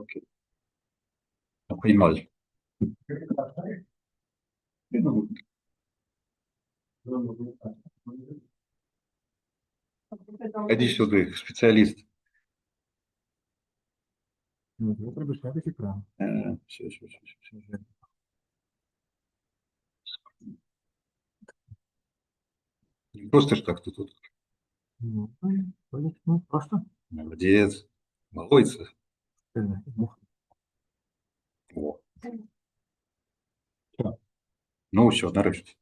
Окей. Понимаю. Иди сюда, специалист. Ну, треба снять экран. Все, все, все, все. Просто ж так ты тут. Ну, ну, просто. Молодец. Молодец. Ну, О. Ну, все, нарешті.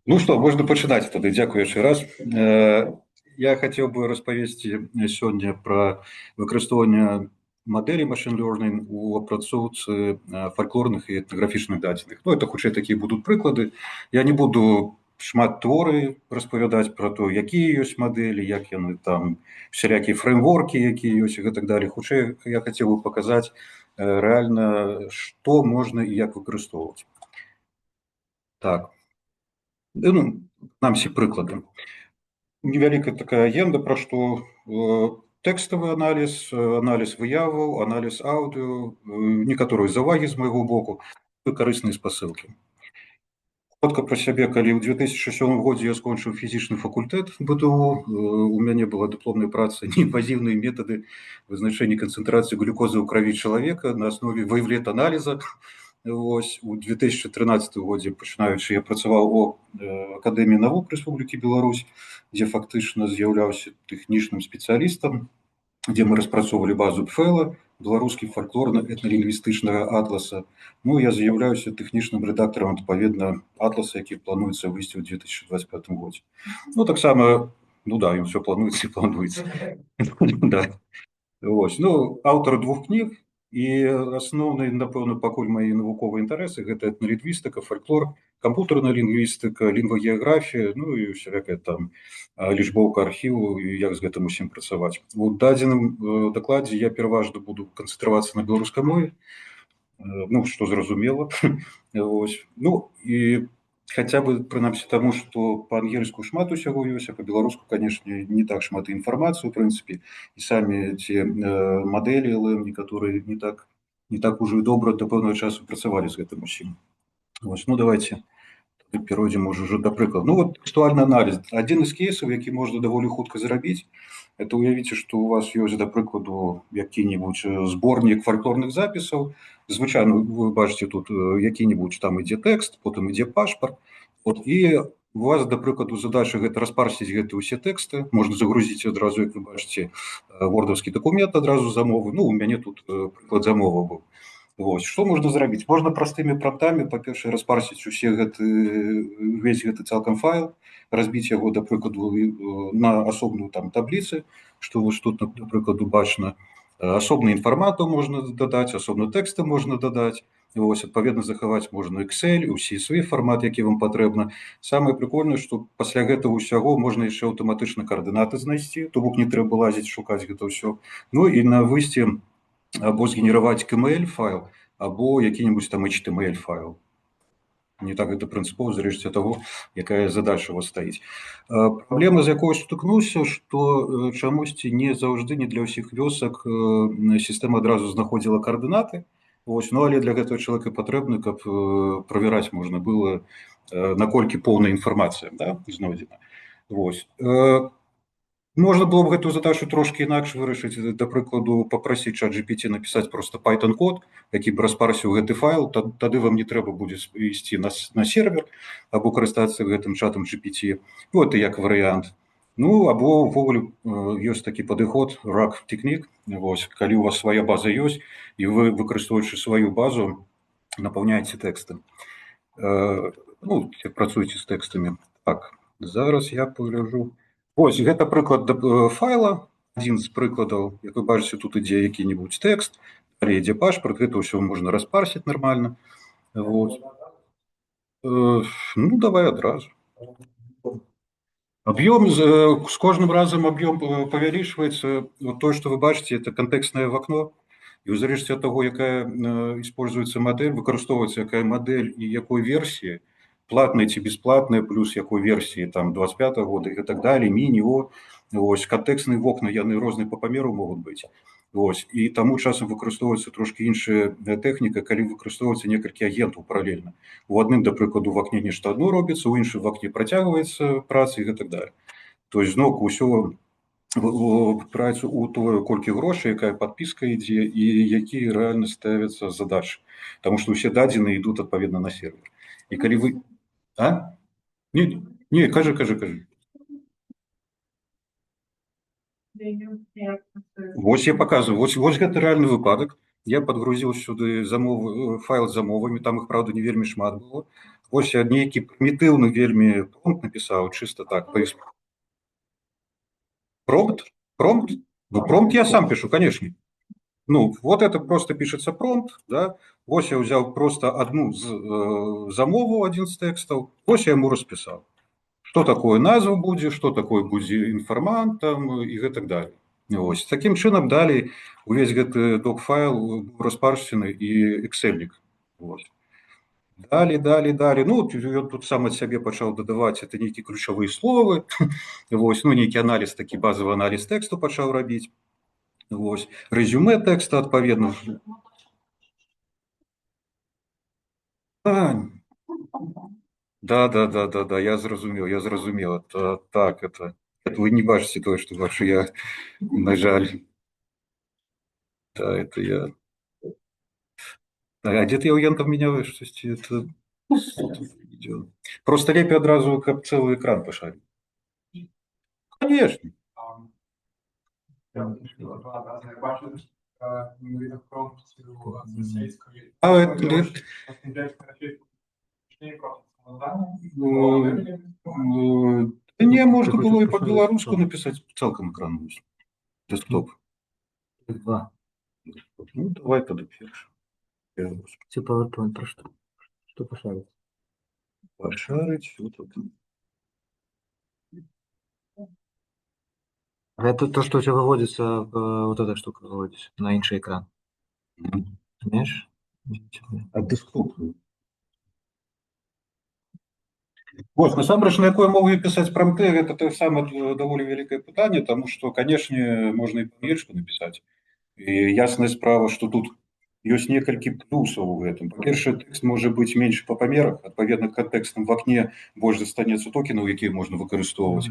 Ну что, можна починати тоді. Дякую ще раз. Я хотів би розповісти сьогодні про використання моделі Machine Learning у опрацовці фольклорних і етнографічних дадзених. Ну, це хоча такі будуть приклади. Я не буду шмат твори розповідати про те, які є моделі, як вони там, всілякі фреймворки, які є і так далі. Хоча я хотів би показати реально, що можна і як використовувати. Так. Ну, нам всі приклади. Невелика така агенда, про що текстовий аналіз, аналіз вияву, аналіз аудіо, некоторої заваги з моєго боку, і корисні спосилки. Коротко про себе, коли у 2007 году я скончив фізичний факультет БТУ, у мене була дипломна праця «Неінвазивні методи визначення концентрації глюкози у крові чоловіка на основі вейвлет-аналізу». Ось у 2013 році, починаючи, я працював у Академії наук Республіки Білорусь, де фактично з'являвся технічним спеціалістом, де ми розпрацьовували базу ПФЕЛа, белорусский фольклорно-етнолінгвістичного атласа. Ну, я з'являюся технічним редактором, відповідно, атласа, який планується вийти у 2025 році. Ну, так само, ну да, він все планується і планується. Да. Ось. Ну, автор двох книг, і основний, напевно, покуль мої наукові інтереси, гэта етнолінгвістика, фольклор, комп'ютерна лінгвістика, лінгвогеографія, ну і всяка там лічбоўка архіву, і як з гэтым усім працаваць. У дадзеным дакладзе я пераважна буду канцэнтравацца на беларускай мове, ну, што зразумела. Ось. Ну, і хотя бы, прынамсі, таму, што па-ангельску шмат усяго ёсць, а па-беларуску, канешне, не так шмат інфармацыі, у прынцыпе, і самі ці мадэлі LM, некаторыя не так ужо і добра да пэўнага часу працавалі з гэтым усім. Ось, ну, давайте перейдем уже до прикладу. Ну, вот текстуальный анализ. Один из кейсов, які можна даволі хутка зрабіць, это уявіце, што у вас ёсць, да прыкладу, які-нибудь зборнік фольклорных запісаў. Звычайно, вы бачыце тут які-нибудь там ідзе тэкст, потым ідзе пашпарт. Вот, і у вас, да прыкладу, задача гэта распарсіць гэты ўсе тэксты. Можна загрузіць адразу, як вы бачыце, вордаўскі дакумент адразу замовы. Ну, у мяне тут прыклад замовы быў. Вось. Што можна зрабіць? Можна простымі прамптамі, па-першае, распарсіць увесь гэты цалкам файл, разбіць яго, да прыкладу, на асобную там табліцы, што вось тут, да прыкладу, бачна. Асобны інфарматаў можна дадаць, асобны тэксты можна дадаць. Вось, адпаведна, захаваць можна Excel, усі свой фармат, які вам патрэбна. Самае прикольнае, што пасля гэтага ўсяго можна яшчэ аўтаматычна каардынаты знайсці, то бок не трэба лазіць, шукаць гэта ўсё. Ну і на выйсці або згенераваць KML файл, або які-нибудь там HTML файл. Не так гэта прынцыпова, залежыць ад таго, якая задача у вас стаіць. Праблема, з якой сутыкнуўся, што чамусьці не заўжды, не для ўсіх вёсак сістэма адразу знаходзіла каардынаты. Ось, ну, але для гэтага чалавека патрэбна, каб правяраць можна было, наколькі поўная інфармацыя, да, знойдзена. Вось. Можна было б гэтую задачу трошки інакш вырашыць, да прыкладу, папрасіць ChatGPT напісаць просто Python-код, які б распарсіў гэты файл, тады вам не трэба будзе ісці на сервер, або карыстацца гэтым чатам GPT. Вот і як варыянт. Ну, або ўвогуле ёсць такі падыход, RAG тэхнік. Вось, калі у вас свая база ёсць, і вы, выкарыстоўваючы сваю базу, напаўняеце тэксты. Ну, працуеце з тэкстамі. Так, зараз я пагляджу. Ось, гэта прыклад файла, адзін з прыкладаў, як вы бачыце, тут ідзе які-нибудь тэкст, далей ідзе пашпарт, гэта ўсё можна распарсіць нармальна. Вот. Ну, давай адразу. Объем, с каждым разом объем павялічваецца. Вот то, что вы бачыце, это контекстное окно. І ў залежнасці ад таго, якая используецца мадэль, выкарыстоўваецца якая мадэль і якой версіі, платная ці бесплатная, плюс якой версіі там 25-го года і так далее, міні, ось, контекстныя вокны, яны розныя по памеру могуць быць. Ось. І тому часам використовується трошки інша техніка, коли використовується некалькі агентаў паралельна. У адным, да прыкладу, в акне нешта адно робіцца, у іншым в акне працягваецца праца і гэтак далее. То есть зноўку ўсё праца у тое, колькі грошай, якая падпіска ідзе і якія рэальна ставяцца задачы. Таму што ўсе дадзеныя ідуць адпаведна на сервер. І калі вы... А? Не, кажы. Вось я показываю. Вось гэта рэальны выпадак. Я подгрузил сюды файл з замовамі, там іх, правда, не вельмі шмат было. Вось я нейкі прымітыўны вельмі промпт напісаў, чыста так. Промпт? Ну, промпт я сам пишу, конечно. Ну, вот это просто пишется промпт, да. Вось я взял просто одну замову, один з тэкстаў, вось я ему распісаў. Что такое назва будзе, что такое будзе інфармант там і гэтак далее. Вось. Такім чынам далей увесь гэты док-файл распаршчаны і эксельнік. Далі. Ну, ён тут сам ад сябе пачаў дадаваць это нейкія ключавыя словы. Вось. Ну, нейкі аналіз, такі базавы аналіз тэксту пачаў рабіць. Вось. Рэзюме тэкста адпаведна. Да, я зразумеў. Так, это вы не бачыце тое, што бачу я, на жаль. Да, это я. А где-то я уянков меняю, что это... Просто лепей одразу как целый экран пошарить. Конечно. Не, можно было и по-белорусски написать целком экран. Десктоп. Два. Ну, давай тогда первый. Все PowerPoint про что? Что пошарить? Пошарить. Вот это. Это то, что у тебя выводится, вот эта штука выводится на инший экран. Понимаешь? А десктоп. Вот, насамрэч, на якой мове пісаць прамты, гэта тое самае даволі вялікае пытанне, таму што, канешне, можна і па-ангельску напісаць. І ясная справа, што тут ёсць некалькі плюсаў у гэтым. Па-першае, тэкст можа быць менш па памерах, адпаведна кантэкстам в акне больш застанецца токенаў, якія можна выкарыстоўваць.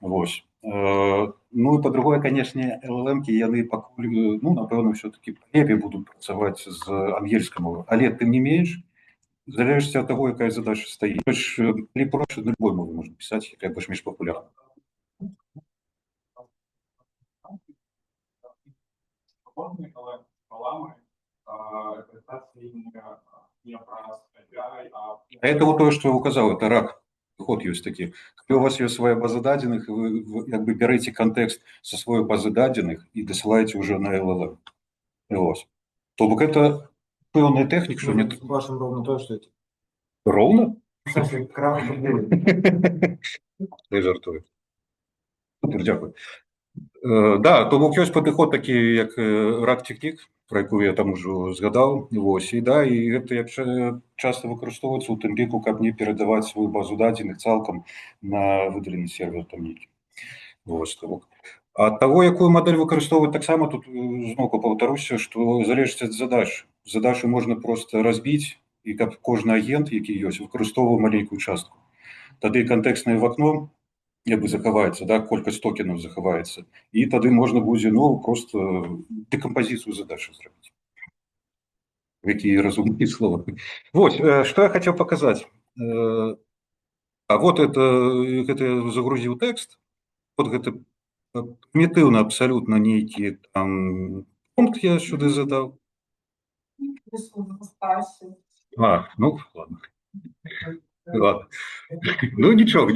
Вось. Ну і па-другое, канешне, LLM-кі яны пакуль, ну, напэўна, ўсё-такі лепей будуць працаваць з ангельскай мовай. Але тым не менш, в зависимости от того, какая задача стоит. Или проще на любой мове можно писать, как бы меньше популярно. Это вот то, что я указал, это рак. Ход есть такие. Когда у вас есть своя база данных, вы как бы берете контекст со своей базы данных и досылаете уже на LLM. Вот. То бок это певная техника, что нет. Вашим ровно то, что это. Ровно? Я жартую. Супер, дякую. Да, то бок ёсць падыход такі, як рак-технік, про яку я там ужо згадаў. Вось. І да, і гэта як часто выкарыстоўваецца ў тым ліку, каб не перадаваць сваю базу дадзеных цалкам на выдалены сервер там нейкі. Вось, то бок. Ад таго, якую мадэль выкарыстоўваць, таксама тут зноўку паўтаруся, што залежыць ад задач. Задачу можна проста разбіць, і каб кожны агент, які ёсць, выкарыстоўваў маленькую частку. Тады кантэкстнае вакно як бы захаваецца, да, колькасць токенаў захаваецца. І тады можна будзе, ну, просто декомпозицию задачи зрабіць. Какие разумные слова. Вот, что я хотел показать. А вот это я загрузил текст. Вот это примитивно абсолютно нейкі там пункт я сюда задал. Ну, ладно. Ладно. Ну, нічого.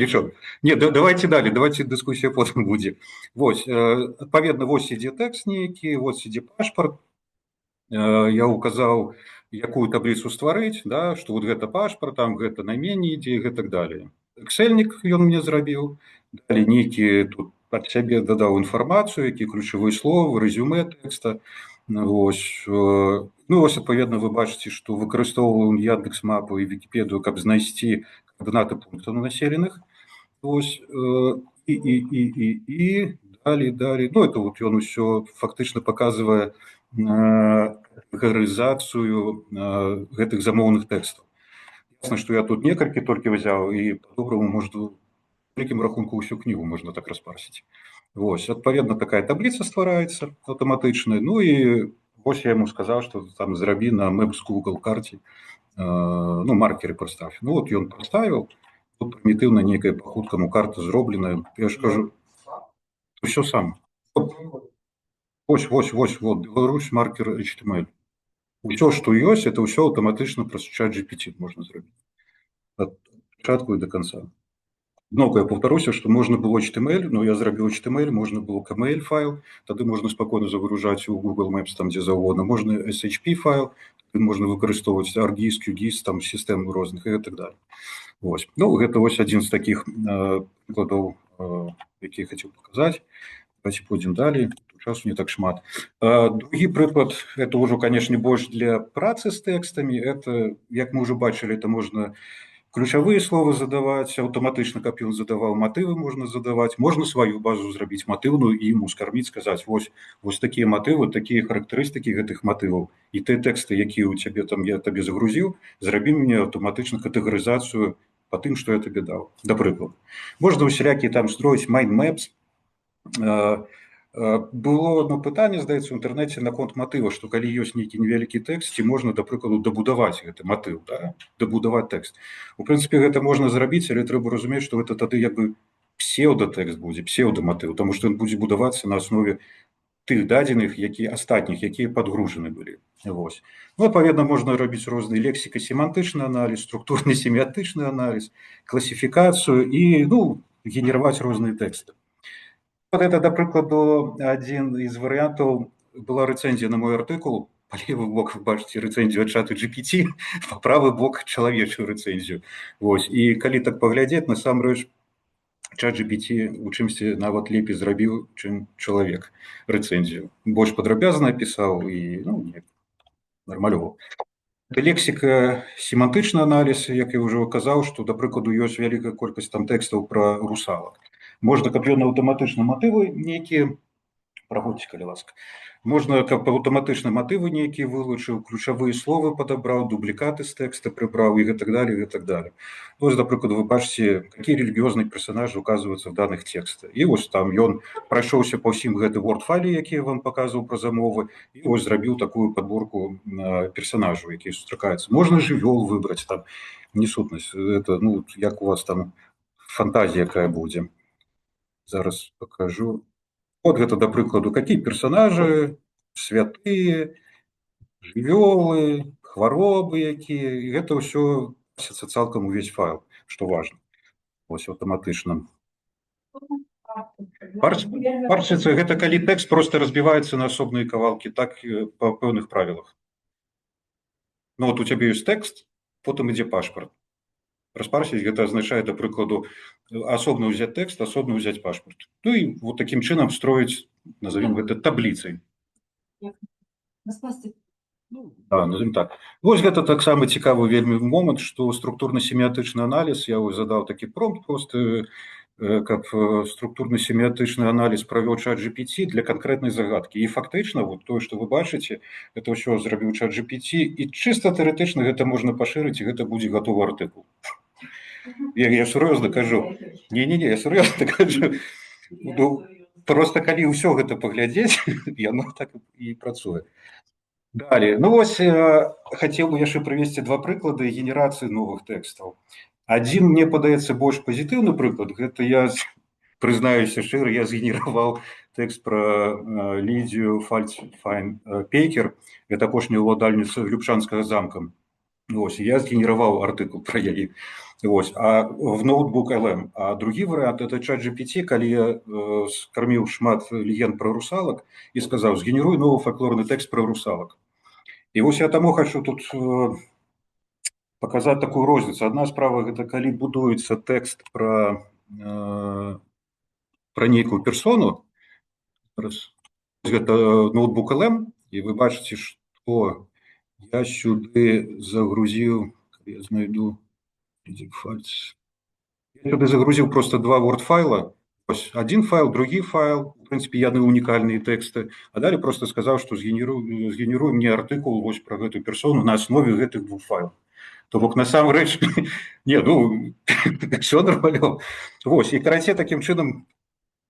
Не, давайте далі, давайте дискусія потім буде. Вось, адпаведна, вось ідзе тэкст нейкі, вось ідзе пашпарт. Я указаў, якую табліцу стварыць, да, што вот гэта пашпарт, там гэта найменне ідзе і гэтак далее. Эксельнік ён мне зрабіў, далі нейкі тут ад сябе дадаў інфармацыю, які ключавыя словы, рэзюме тэкста. Вось. Ну, вось, адпаведна, вы бачыце, што выкарыстоўваем Яндекс.Мапу і Вікіпедыю, каб знайсці координаты пунктаў населеных. Вось. І далее. Ну, это вот он усё фактычна паказвае катэгарызацыю гэтых замоўных тэкстаў. Ясна, што я тут некалькі толькі взял, і по-добраму можна у вялікім рахунку ўсю кнігу можна так распарсіць. Вось, адпаведна, такая табліца ствараецца аўтаматычная. Ну і вось я яму сказаў, што там зрабі на Maps Google карце, ну, маркеры паставь. Ну, вот ён паставіў, тут прымітыўна нейкая па хуткаму карта зробленая. Я ж кажу, усё сам. Вось, вот, Беларусь, маркер HTML. Усё, што ёсць, это ўсё аўтаматычна праз ChatGPT можна зрабіць. Ад пачатку і да канца. Зноўку я паўтаруся, што можна было HTML, но я зрабіў HTML, можна было KML файл, тады можна спакойна загружаць у Google Maps там дзе заўгодна, можна SHP файл, тады можна выкарыстоўваць ArcGIS, QGIS, там сістэм розных і так далее. Вось. Ну, гэта вось адзін з такіх прыкладаў, які я хацеў паказаць. Давайте пойдем далее, часу не так шмат. Другі прыклад, это ўжо, канешне, больш для працы з тэкстамі. Это, як мы ўжо бачылі, это можна ключавыя словы задаваць, аўтаматычна, каб ён задаваў, матывы можна задаваць, можна сваю базу зрабіць матыўную і ім ускарміць, сказаць, вось такія матывы, такія характарыстыкі гэтых матываў, і тыя тэксты, якія ў цябе там я табе загрузіў, зрабі мне аўтаматычна катэгарызацыю па тым, што я табе даў. Да прыкладу. Можна усялякія там строіць mind maps. Было одно пытанне, здаецца, у інтэрнэце наконт матыва, што калі ёсць нейкі невялікі тэкст, ці можна, да прыкладу, дабудаваць гэты матыў, да? Дабудаваць тэкст. У прынцыпе, гэта можна зрабіць, але трэба разумець, што гэта тады як бы псеўдатэкст будзе, псеўдаматыў, таму што ён будзе будавацца на аснове тых дадзеных, астатніх, якія падгружаны былі. Вось. Ну, адпаведна, можна рабіць розны лексіка-семантычны аналіз, структурна-семіятычны аналіз, класіфікацыю і, ну, генераваць розныя тэксты. Вот это, да прыкладу, адзін з варыянтаў, была рэцэнзія на мой артыкул. Па левы бок вы бачыце рэцэнзію ад чату GPT, па правы бок чалавечую рэцэнзію. Вось. І калі так паглядзець, насамрэч, чат GPT у чымсьці нават лепей зрабіў, чым чалавек рэцэнзію. Больш падрабязна пісаў і, ну, нармалёва. Лексіка, семантычны аналіз, як я ўжо казаў, што, да прыкладу, ёсць вялікая колькасць там тэкстаў пра русалак. Можна, каб ён аўтаматычна матывы нейкія, праходзьце, калі ласка, можна, каб аўтаматычна матывы нейкія вылучыў, ключавыя словы падабраў, дублікаты з тэкста прыбраў і гэтак далее, і гэтак далее. Вось, да прыкладу, вы бачыце, какие рэлігіёзныя персонажы указваюцца в даных тэкстах. І вось там ён прайшоўся па ўсім гэты Word-файле, які я вам паказваў пра замовы, і вось зрабіў такую падборку персонажаў, якія сустракаюцца. Можна жывёл выбраць, там, не сутнасць. Это, ну, як у вас там фантазія якая будзе. Зараз покажу. Вот гэта, да прыкладу, какие персонажи, святые, жывёлы, хваробы якія. І гэта ўсё пісацца цалкам увесь файл, што важна. Вось аўтаматычна. Парсіцца гэта калі тэкст просто разбіваецца на асобныя кавалкі, так па пэўных правілах. Ну вот у цябе ёсць тэкст, потым ідзе пашпарт. Распарсіць гэта азначае, да прыкладу, асобна ўзяць тэкст, асобна ўзяць пашпарт. Ну і вот такім чынам строіць, назовем гэта табліцай. Да, назовем так. Вось гэта таксама цікавы вельмі момант, што структурна-семіятычны аналіз, я вось задаў такі промпт просто, каб структурна-семіятычны аналіз правёў чат GPT для канкрэтнай загадкі. І фактычна, вот тое, што вы бачыце, это ўсё зрабіў чат GPT, і чыста тэарэтычна гэта можна пашырыць, і гэта будзе гатовы артыкул. Я сур'ёзна кажу. Не, я сур'ёзна кажу. Ну, просто калі ўсё гэта паглядзець, яно так і працуе. Далее. Ну вось, хацеў бы яшчэ прывесці два прыклады генерацыі новых тэкстаў. Адзін, мне падаецца, больш пазітыўны прыклад. Гэта я, прызнаюся шчыра, я згенераваў тэкст пра Лідзію Фальцфайн-Пейкер, гэта апошняя ўладальніца Любчанскага замка. Вось, я згенераваў артыкул пра яе. Вось, а в ноутбук LM. А другі варыянт это чат GPT, калі я скарміў шмат легенд пра русалак і сказаў, згенеруй новы фальклорны тэкст пра русалак. І вось я таму хачу тут паказаць такую розніцу. Адна справа гэта калі будуецца тэкст пра нейкую персону. Гэта ноутбук LM, і вы бачыце, што я сюды загрузіў, я знайду, я сюди загрузив просто два Word-файла, Ось один файл, другі файл, в прынцыпе яны унікальныя тэксты, а далей проста сказаў, што згенеруй мне артыкул вось пра гэтую персону на аснове гэтых двух файлаў. То бок насамрэч не, ну все нармалёва. Вось і карацей такім чынам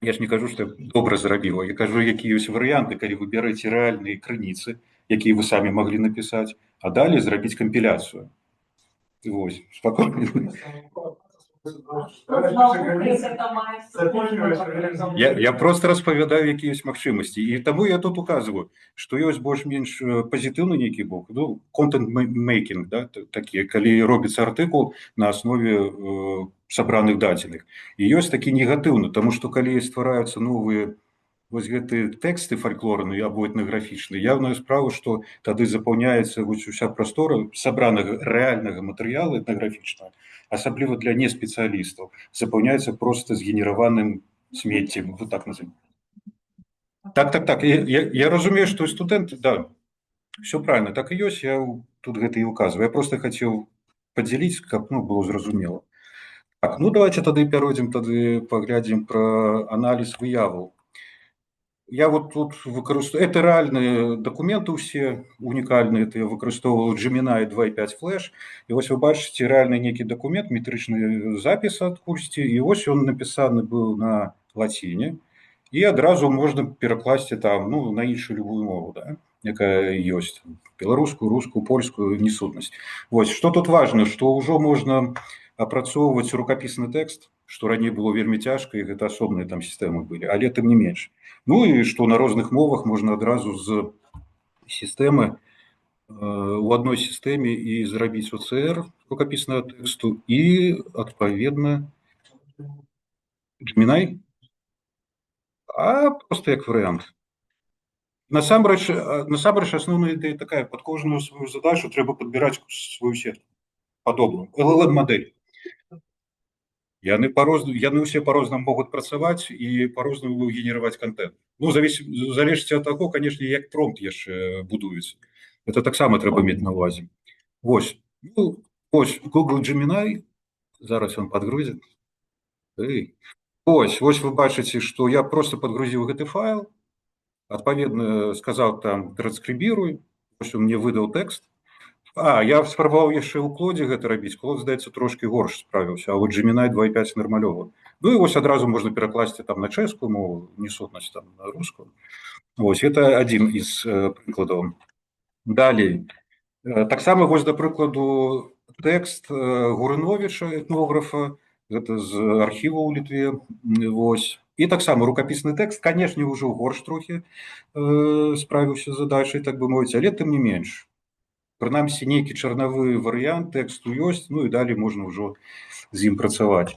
я ж не кажу, што я добра зрабіў, я кажу, які ёсць варыянты, калі вы бярэце рэальныя крыніцы, якія вы самі маглі напісаць, а далей зрабіць кампіляцыю. Вось спакойна. Я просто распавядаю, які ёсць магчымасці. І таму я тут указваю, што ёсць больш-менш пазітыўны нейкі бок, ну, контент-мейкінг, да, такі, калі робіцца артыкул на аснове сабраных дадзеных. І ёсць такі негатыўны, таму што калі ствараюцца новыя вось гэтыя тэксты фальклорныя або этнаграфічныя, яўная справа, што тады запаўняецца вось уся прастора сабранага рэальнага матэрыялу этнаграфічнага, асабліва для неспецыялістаў, запаўняецца проста згенераваным смеццем, вот так назовем. Так. Я разумею, што студэнты, да, все правильно, так і ёсць, я тут гэта і указваю. Я просто хацеў падзяліць, каб ну, было зразумела. Так, ну давайте тады пяройдзем, тады паглядзім пра аналіз выяваў. Я вот тут выкарыстовую, это рэальныя дакументы ўсе унікальныя, это я выкарыстоўваў Gemini 2.5 Flash, і вось вы бачыце рэальны нейкі дакумент, метрычны запіс адкульсьці, і вось ён напісаны быў на лаціне, і адразу можна перакласці там, ну, на іншую любую мову, да, якая ёсць, беларускую, рускую, польскую, не сутнасць. Вось, што тут важна, што ўжо можна апрацоўваць рукапісны тэкст, што раней было вельмі цяжка, і гэта асобныя там сістэмы былі, але тым не менш. Ну і што на розных мовах можна адразу з сістэмы у адной сістэме і зрабіць OCR рукапіснага тэксту і адпаведна Gemini, а просто як варыянт. Насамрэч асноўная ідэя такая, пад кожную сваю задачу трэба падбіраць сваю сетку падобную, LLM-мадэль. Яны ўсе па-рознаму могуць працаваць і па-рознаму генераваць контент. Ну, залежыць ад таго, канешне, як промпт яшчэ будуецца. Это таксама трэба мець на ўвазе. Вось. Ну, вось Google Gemini, зараз ён падгрузіць. Вось вы бачыце, што я просто падгрузіў гэты файл, адпаведна сказаў там транскрыбіруй, вось он мне выдаў тэкст. Я спрабаваў яшчэ ў клодзе гэта рабіць, клод, здаецца, трошкі горш справіўся, а вот Gemini 2.5 нармалёва. Ну і вось адразу можна перакласці там на чэшскую мову, не сутнасць там на рускую. Вось гэта адзін з прыкладаў. Далей. Таксама вось, да прыкладу, тэкст Гурыновіча, этнографа, гэта з архіва ў Літве, вось. І таксама рукапісны тэкст, канешне, ўжо горш трохі справіўся з задачай, так бы мовіць, але тым не менш. Прынамсі, нейкі чарнавы варыянт тэксту ёсць, ну і далей можна ўжо з ім працаваць.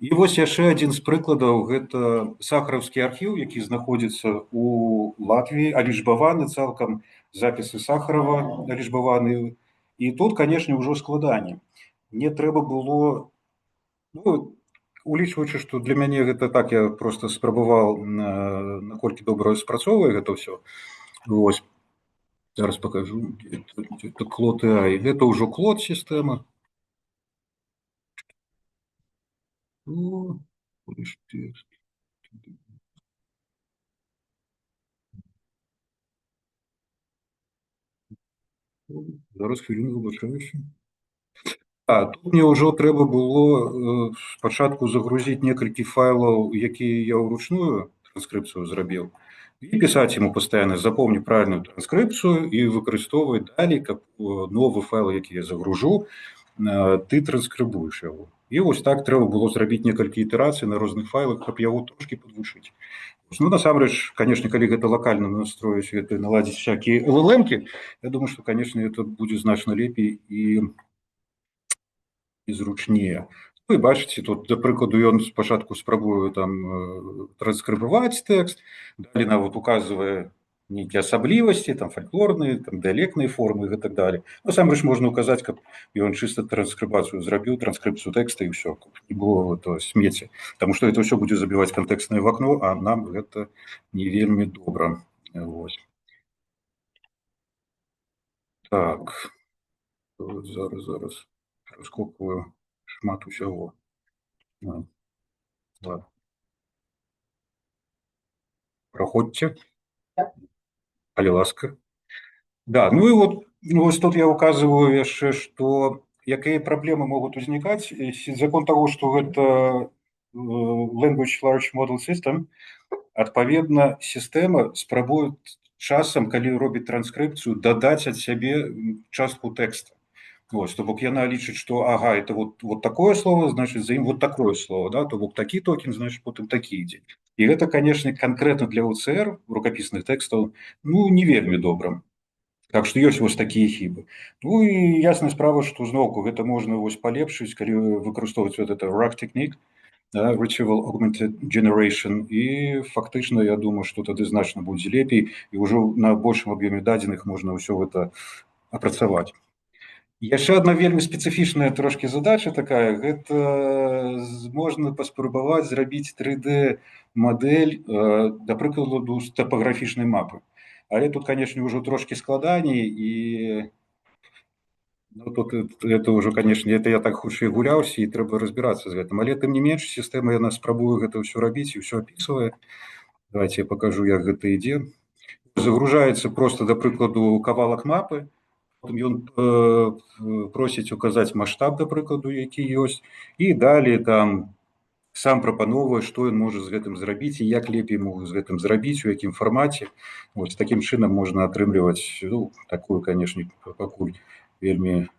І вось яшчэ адзін з прыкладаў, гэта сахараўскі архіў, які знаходзіцца ў Латвіі, алічбаваны цалкам, запісы Сахарова алічбаваны. І тут, канешне, ўжо складаней. Мне трэба было, ну, улічваючы, што для мяне гэта так, я просто спрабаваў, наколькі добра спрацоўвае гэта ўсё. Вось. Зараз покажу. Это Клод AI. Это уже Клод система. Зараз хвилину вибачаюся. Тут мне ўжо трэба было спачатку загрузіць некалькі файлаў, якія я ўручную транскрыпцыю зрабіў, і пісаць яму пастаянна запомні правільную транскрыпцыю і выкарыстоўваць далей, каб новы файл, які я загружу, ты транскрыбуеш яго. І вось так трэба было зрабіць некалькі ітэрацый на розных файлах, каб яго трошкі падвучыць. Ну, насамрэч, канешне, калі гэта лакальна настроіць, гэта наладзіць всякія LLM-кі, я думаю, што, канешне, это будзе значна лепей і зручнее. Ну, і бачыце, тут, да прыкладу, ён спачатку спрабуе там транскрыбаваць тэкст, далей нават указвае нейкія асаблівасці, там фальклорныя, там дыялектныя формы і так далее. Насамрэч можна указаць, каб ён чыста транскрыбацыю зрабіў, транскрыпцыю тэкста і ўсё, каб не было этого смецця. Таму што это ўсё будзе забіваць кантэкстнае вакно, а нам гэта не вельмі добра. Вось. Так. Зараз. Раскопваю шмат усяго. Ладно. Проходьте, калі ласка. Да, ну и вот, ну, вот тут я указываю яшчэ, что якія праблемы могуць узнікаць закон того, что гэта language large model system, адпаведна сістэма спрабуе часам, калі робіць транскрыпцыю, дадаць ад сябе частку тэкста. Вот, то бок яна лічыць, што ага, это вот такое слово, значит, за ім вот такое слово, да, то бок такі токен, значит, потым такі ідзе. І гэта, конечно, канкрэтна для УЦР рукапісных тэкстаў, ну, не вельмі добра. Так што ёсць вось такія хібы. Ну і ясная справа, што зноўку гэта можна вось палепшыць, калі выкарыстоўваць вот это RAG technique, да, Retrieval Augmented Generation, і фактычна я думаю, што тады значна будзе лепей, і ўжо на большым аб'ёме дадзеных можна ўсё гэта апрацаваць. Яшчэ одна вельмі спецыфічная трошкі задача такая, гэта можна паспрабаваць зрабіць 3D мадэль, да прыкладу, з тапаграфічнай мапы. Але тут, конечно, ўжо трошки складаней, і ну, тут это ўжо, конечно, это я так хутчэй гуляўся, і трэба разбірацца з гэтым. Але тым не менш, сістэма яна спрабуе гэта ўсё рабіць і ўсё апісвае. Давайте я покажу, як гэта ідзе. Загружаецца просто, да прыкладу, кавалак мапы, потым ён просіць указаць маштаб, да прыкладу, які ёсць, і далей там сам прапановвае, што ён можа з гэтым зрабіць і як лепей могу з гэтым зрабіць, у якім фармаце. Вось такім чынам можна атрымліваць, ну, такую, канешне, пакуль вельмі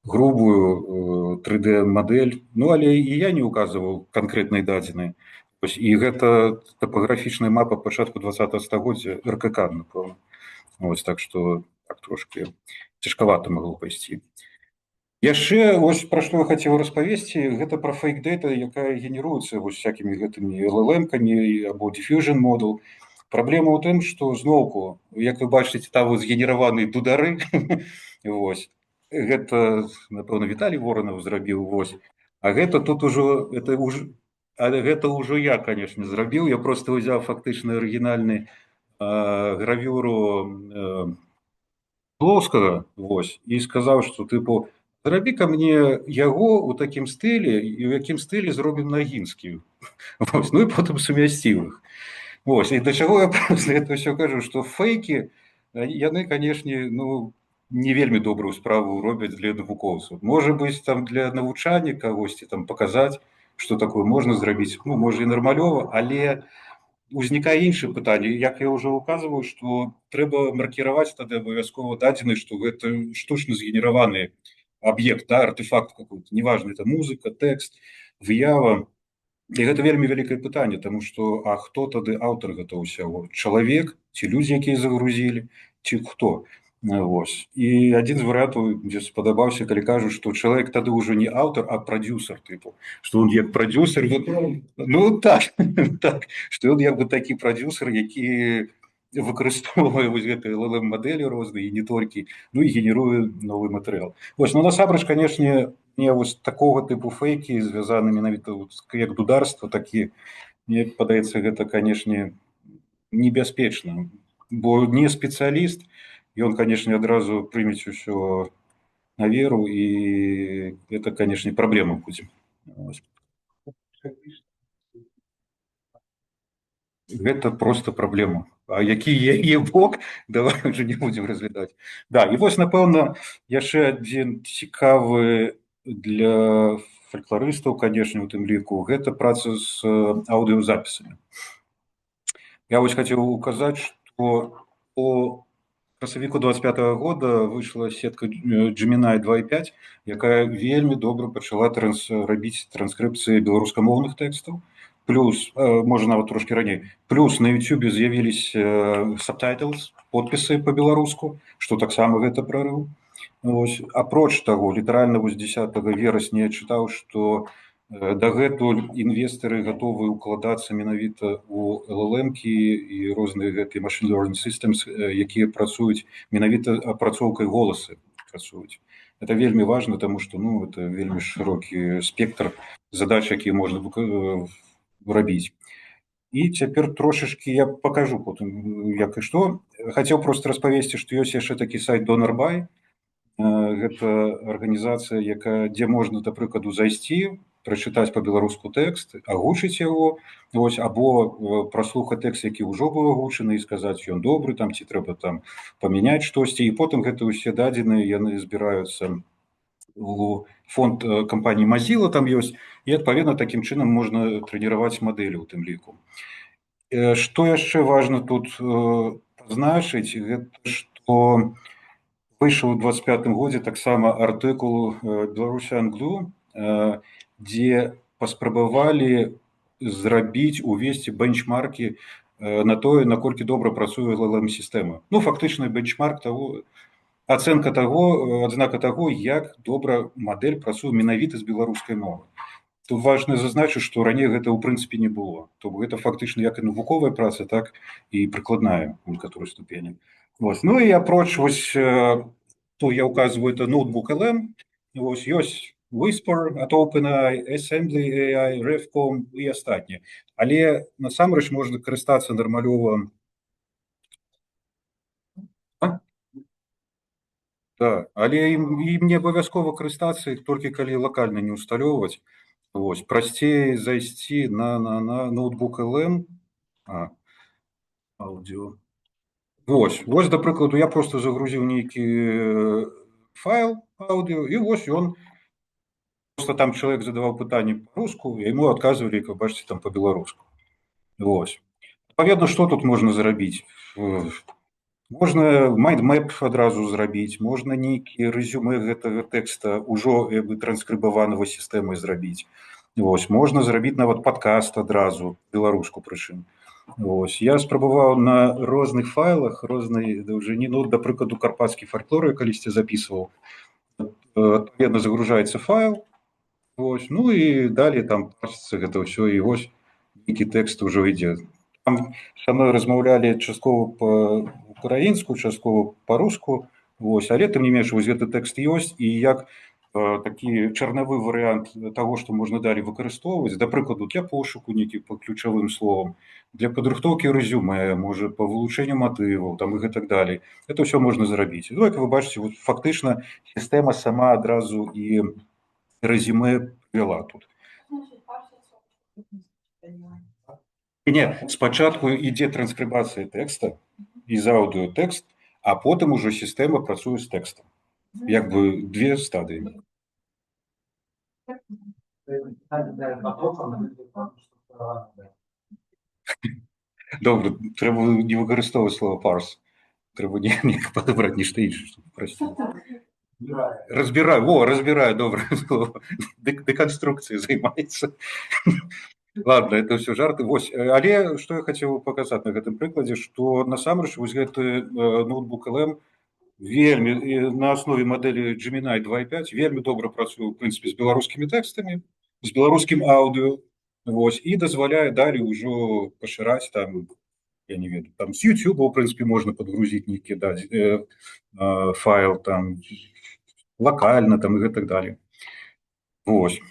грубую 3D-мадэль. Ну, але і я не указываў канкрэтнай дадзенай. І гэта тапаграфічная мапа пачатку 20-го стагоддзя РКК, напэўна. Вось, так што так трошкі цяжкавата магло пайсці. Яшчэ вось пра што я хацеў распавесці, гэта пра фейк-дэйта, якая генеруецца вось всякімі гэтымі LLM-камі або diffusion model. Праблема ў тым, што зноўку, як вы бачыце, там вось згенераваны дудары, вось. Гэта, напэўна, Віталій Воранаў зрабіў, вось. А гэта тут ужо, гэта ўжо я, конечно, зрабіў. Я просто ўзяў фактычна арыгінальны гравюру Плоскага, вось, і сказаў, што тыпу зрабі-ка мне яго ў такім стылі, і ў якім стылі зробім Нагінскі. Вось, ну і потым сумясціў іх. Вось, і да чаго я просто это ўсё кажу, што фейкі, яны, канешне, ну, не вельмі добрую справу робяць для навукоўцаў. Можа быць, там для навучання кагосьці там паказаць, што такое можна зрабіць, ну, можа і нармалёва, але узнікае іншае пытанне, як я ўжо указваў, што трэба маркіраваць тады абавязкова дадзены, што гэта штучна згенераваны аб'ект, да, артефакт какой-то, неважно, это музыка, тэкст, выява. І гэта вельмі вялікае пытанне, таму што а хто тады аўтар гэтага ўсяго? Чалавек ці людзі, якія загрузілі, ці хто? Вось. І адзін з варыянтаў, дзе спадабаўся, калі кажуць, што чалавек тады ўжо не аўтар, а прадзюсар, тыпу, што ён як прадзюсар, ну так, так, што ён як бы такі прадзюсар, які выкарыстоўвае вось гэтыя LLM-мадэлі розныя, і не толькі, ну і генеруе новы матэрыял. Вось, ну насамрэч, канешне, мне вось такога тыпу фейкі звязаны менавіта як дударства, такі, мне падаецца, гэта, канешне, небяспечна, бо не спецыяліст, ён, канешне, адразу прымець усё на веру, і это, канешне, праблема будзе. Гэта просто праблема. А які яе бок, давай уже не будзем разглядаць. Да, і вось, напэўна, яшчэ адзін цікавы для фалькларыстаў, канешне, у тым ліку, гэта праца з аўдыёзапісамі. Я вось хацеў указаць, што у красавіку 25-го года выйшла сетка Gemini 2.5, якая вельмі добра пачала рабіць транскрыпцыі беларускамоўных тэкстаў. Плюс, можа нават трошки раней, плюс на YouTube з'явіліся subtitles, подпісы па-беларуску, што таксама гэта прарыў. Вось. Апроч таго, літаральна вось 10 верасня я чытаў, што дагэтуль інвестары гатовы укладацца менавіта ў LLM-кі і розныя гэтыя machine learning systems, якія працуюць менавіта апрацоўкай голасы працуюць. Это вельмі важна, таму што, ну, это вельмі шырокі спектр задач, якія можна рабіць. І цяпер трошачкі я пакажу потым, як і што. Хацеў проста распавесці, што ёсць яшчэ такі сайт DonorBuy. Гэта арганізацыя, дзе можна, да прыкладу, зайсці, прачытаць па-беларуску тэкст, агучыць яго, вось, або праслухаць тэкст, які ўжо быў агучаны, і сказаць, ён добры, там, ці трэба там памяняць штосьці, і потым гэта ўсе дадзеныя, яны збіраюцца у фонд кампаніі Mozilla там ёсць, і адпаведна такім чынам можна трэніраваць мадэлі ў тым ліку. Што яшчэ важна тут пазначыць, гэта што выйшаў у 25-м годзе таксама артыкул Belarusian Glue, дзе паспрабавалі зрабіць, увесці бенчмаркі на тое, наколькі добра працуе LLM-сістэма. Ну, фактычна бенчмарк таго, ацэнка таго, адзнака таго, як добра мадэль працуе менавіта з беларускай мовы. Тут важна зазначыць, што раней гэта ў прынцыпе не было. То гэта фактычна як і навуковая праца, так і прыкладная у некаторай ступені. Вось. Ну і апроч вось, то я указываю, это ноутбук LM, вось, ёсць Whisper ад OpenAI, Assembly AI, Revcom і астатнія. Але насамрэч можна карыстацца нармалёва. Да, але ім не абавязкова карыстацца, іх толькі калі лакальна не ўсталёўваць. Вось, прасцей зайсці на ноутбук LM, аўдыо. Вось, да прыкладу, я проста загрузіў нейкі файл аўдыо, і вось ён, просто там чалавек задаваў пытанне па-руску, і яму адказвалі, як вы бачыце, там па-беларуску. Вось. Адпаведна, што тут можна зрабіць? Можна майндмэп адразу зрабіць, можна нейкі рэзюмэ гэтага тэкста ўжо транскрыбаванага сістэмай зрабіць. Вось, можна зрабіць нават падкаст адразу, беларуску прычым. Вось, я спрабаваў на розных файлах, рознай даўжыні, ну, да прыкладу, карпацкі фальклор я калісьці запісваў. Адпаведна загружаецца файл, вось, ну і далей там пашыцца гэта ўсё, і вось нейкі тэкст ужо ідзе. Там са мной размаўлялі часткова па-украінску, часткова па-руску, вось, але тым не менш вось гэты тэкст ёсць, і як такі чарнавы варыянт таго, што можна далей выкарыстоўваць, да прыкладу, для пошуку нейкіх па ключавым словам, для падрыхтоўкі рэзюмэ, можа, па вылучэнню матываў, там і гэтак далей. Это ўсё можна зрабіць. Ну, як вы бачыце, вот, фактычна сістэма сама адразу і рэзюмэ вяла тут. Не, спачатку ідзе транскрыбацыя тэкста з аўдыотэкст, а потым ужо сістэма працуе з тэкстам. Як бы две стадыі. Добра, трэба не выкарыстоўваць слова парс. Трэба не падабраць нешта іншае, што прасцей. Разбіраю, добра слово. Дэканструкцыяй займаецца. Ладно, это ўсё жарты. Вось, але што я хацеў паказаць на гэтым прыкладзе, што насамрэч вось гэты ноутбук LM вельмі на аснове мадэлі Gemini 2.5 вельмі добра працуе, у прынцыпе, з беларускімі тэкстамі, з беларускім аўдыо, вось, і дазваляе далей ужо пашыраць там, я не ведаю, там з YouTube, у прынцыпе, можна падгрузіць нейкі файл там лакальна там і гэтак далей. Вось.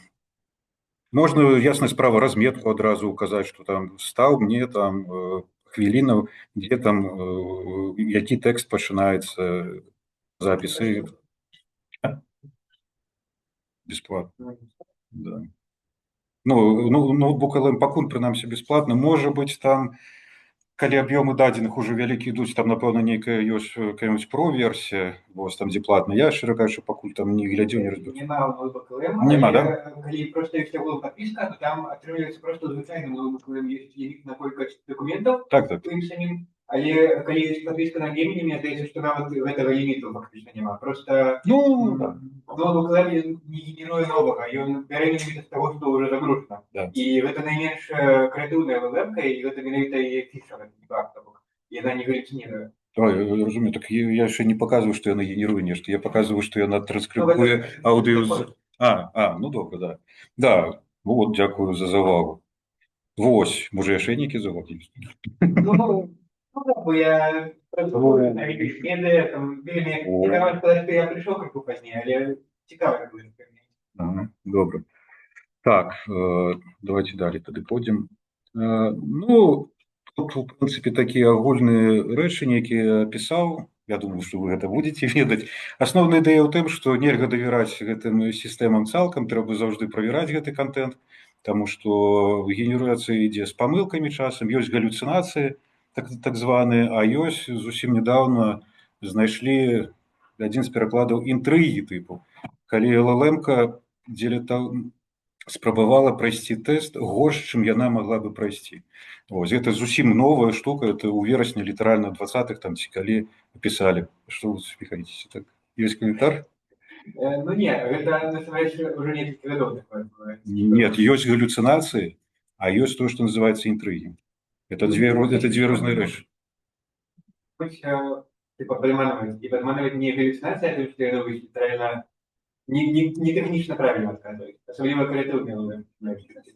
Можна, ясная справа, разметку адразу указаць, што там стаў мне там хвіліна, дзе там які тэкст пачынаецца, запісы. Бесплатна. Да. Ну, ноутбук LM пакуль, прынамсі, бесплатна. Можа быць, там, калі аб'ёмы дадзеных ужо вялікі ідуць, там, напэўна, нейкая ёсць какая-нибудь про-версія, вось там, дзе платна. Я, шчыра кажучы, пакуль там не глядзеў, не разбіў. Нема ноутбук LM, Нема, да? Калі проста якщо була подписка, то там атрымліваецца проста звычайны ноутбук LM, ёсць ліміт на колькасць дакументаў Так. ім самім. Але калі ёсць подписка на Gemini, мне здаецца, што нават гэтага ліміту фактычна няма. Проста ноутбук LM не генеруе новага, ён бярэ менавіта з таго, што ўжо загружана. І гэта найменш крэатыўная LM-ка, і гэта менавіта і фіша артабук. Яна не галюцыніруе. Разумею, так я яшчэ не паказваю, што яна генеруе нешта, я паказваю, што яна транскрыбуе аўдыо. Ну добра, да. Да, ну вот, дзякую за завагу. Вось, можа, яшчэ нейкі заваг ёсць? Бо я працую на Вікіпедыі, там вельмі цікава сказаць, што я прыйшоў крыху пазней, але цікава будет. Добра. Так, давайте далей тады пойдзем. Ну, тут, у прынцыпе, такія агульныя рэчы, якія я пісаў, Я думаю, что вы это будете ведаць. Асноўная ідэя ў тым, што нельга давяраць гэтым сістэмам цалкам, трэба заўжды правяраць гэты контент, таму што генерацыя ідзе з памылкамі часам, ёсць галюцынацыі, так званыя, а ёсць зусім нядаўна знайшлі адзін з перакладаў інтрыгі тыпу, калі LLM-ка дзеля спрабавала прайсці тэст горш, чым яна могла бы прайсці. Вось, гэта зусім новая штука, это ў верасні літаральна 20-х там ці калі пісалі. Што вы усміхаецеся так? Ёсць каментар? Ну нет, это называется уже несколько годов такое. Нет, ёсць галлюцинации, а ёсць то, что называется интриги. Это две разные вещи. Типа подманывать. И подманывать не галлюцинация, а то, что это литерально не технично правильно сказать. Особенно креативные.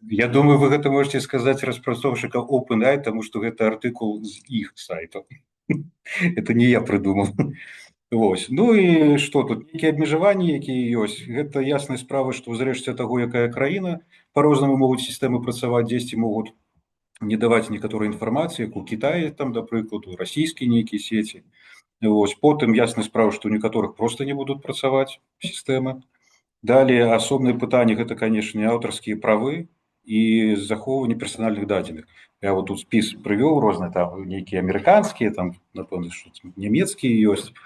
Я думаю, вы это можете сказать распрацоўшчыка OpenAI, потому что это артыкул з их сайта. Это не я придумал. Вось. Ну і што тут, нейкія абмежаванні, якія ёсць, гэта ясная справа, што ў зрэшце ад таго, якая краіна, па-рознаму могуць сістэмы працаваць, дзесьці могуць не даваць некаторай інфармацыі, як у Кітаі, там, да прыкладу, расійскія нейкія сеці. Вось. Потым ясная справа, што ў некаторых проста не будуць працаваць сістэмы. Далее асобнае пытанне, гэта, канешне, аўтарскія правы і захоўванне персанальных дадзеных. Я вот тут спіс прывёў розныя, там нейкія амерыканскія, там, напэўна, што нямецкія ёсць.